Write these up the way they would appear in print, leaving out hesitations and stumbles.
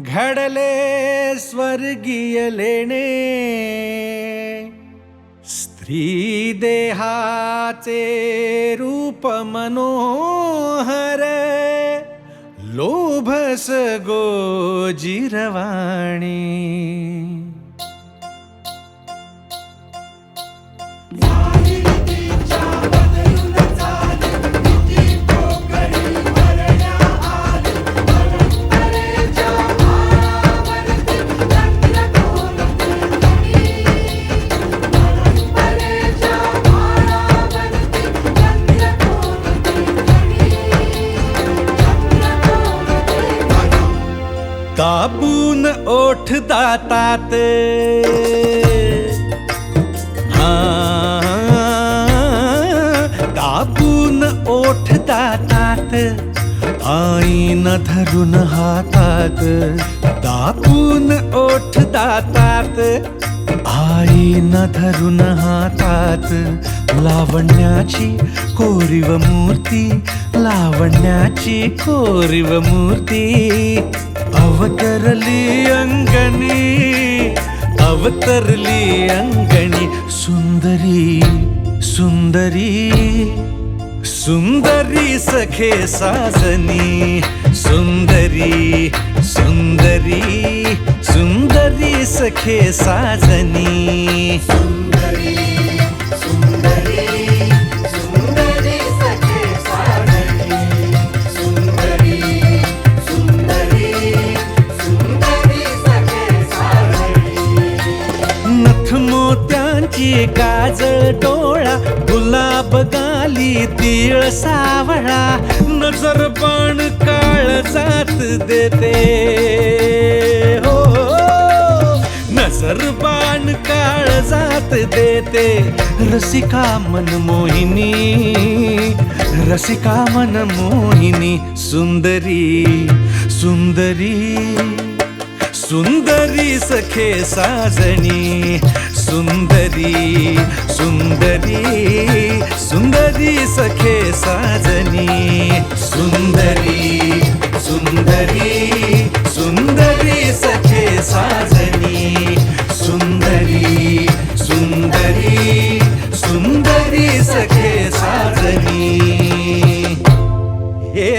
घडले स्वर्गीय लेणे, स्त्री देहाचे रूप मनोहर, लोभस गोजिरवाणी. दाबून ओठ दातात, दाबून ओठ दातात, आईन धरून हातात. दाबून ओठ दातात, आईन धरून हातात. लावण्याची कोरीव मूर्ती, लावण्याची कोरीव मूर्ती. अवतरली अंगणी, अवतरली अंगणी. सुंदरी सुंदरी सुंदरी सखे साजनी. सुंदरी सुंदरी सुंदरी सखे साजनी. सुंदरी सुंदरी सुंदरी सखे साजनी. सुंदरी सुंदरी सुंदरी सखे साजनी. नथ मोत्यांची काजळ डोळा, गुलाब गाली तीळ सावळा. नजर बाण काळजात देते, हो नजर बाण काळजात देते. रसिका मन मोहिनी, रसिका मन मोहिनी. सुंदरी सुंदरी सुंदरी सखे साजनी. सुंदरी सुंदरी सुंदरी सखे साजनी. सुंदरी सुंदरी सुंदरी सखे साजनी. सुंदरी सुंदरी सुंदरी सखे साजनी. हे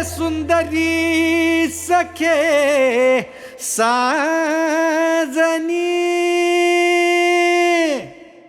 सुंदरी सखे साजनी.